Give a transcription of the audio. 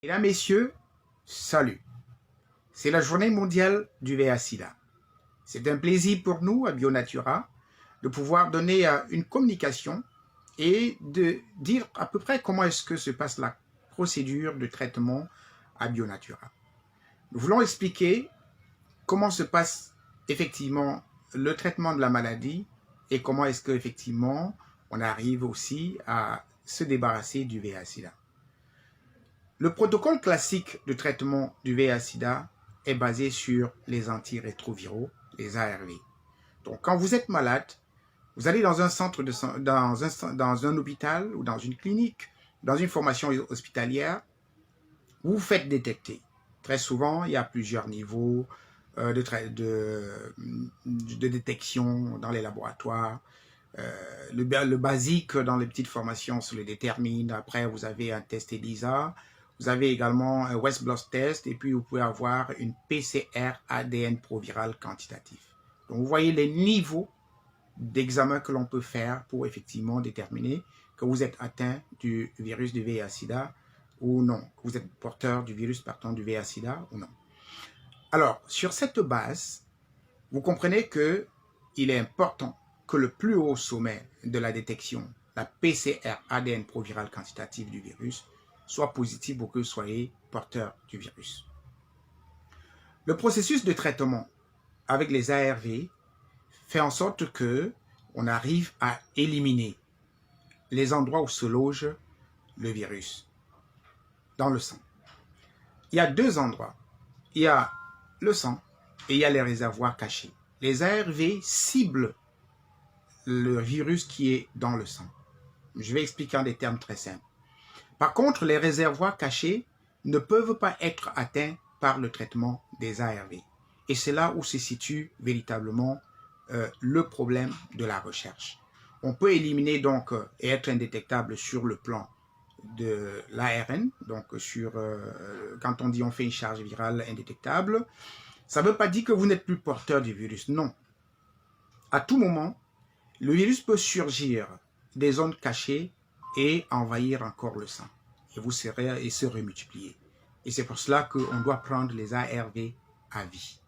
Mesdames, Messieurs, salut. C'est la journée mondiale du VIH-Sida. C'est un plaisir pour nous, à Bionatura, de pouvoir donner une communication et de dire à peu près comment est-ce que se passe la procédure de traitement à Bionatura. Nous voulons expliquer comment se passe effectivement le traitement de la maladie et comment est-ce qu'effectivement on arrive aussi à se débarrasser du VIH-Sida. Le protocole classique de traitement du VIH-Sida est basé sur les antirétroviraux, les ARV. Donc, quand vous êtes malade, vous allez dans un centre dans un hôpital ou dans une clinique, dans une formation hospitalière, vous vous faites détecter. Très souvent, il y a plusieurs niveaux de détection dans les laboratoires. Le basique dans les petites formations se le détermine. Après, vous avez un test ELISA. Vous avez également un West Blot test et puis vous pouvez avoir une PCR ADN proviral quantitatif. Donc, vous voyez les niveaux d'examen que l'on peut faire pour effectivement déterminer que vous êtes atteint du virus du VIH-Sida ou non, que vous êtes porteur du virus partant du VIH-Sida ou non. Alors, sur cette base, vous comprenez qu'il est important que le plus haut sommet de la détection, la PCR ADN proviral quantitatif du virus, soit positif pour que vous soyez porteur du virus. Le processus de traitement avec les ARV fait en sorte que on arrive à éliminer les endroits où se loge le virus dans le sang. Il y a deux endroits. Il y a le sang et il y a les réservoirs cachés. Les ARV ciblent le virus qui est dans le sang. Je vais expliquer en des termes très simples. Par contre, les réservoirs cachés ne peuvent pas être atteints par le traitement des ARV. Et c'est là où se situe véritablement le problème de la recherche. On peut éliminer donc et être indétectable sur le plan de l'ARN, donc quand on dit on fait une charge virale indétectable, ça ne veut pas dire que vous n'êtes plus porteur du virus, non. À tout moment, le virus peut surgir des zones cachées et envahir encore le sang. Et vous serez et se remultiplier. Et c'est pour cela qu'on doit prendre les ARV à vie.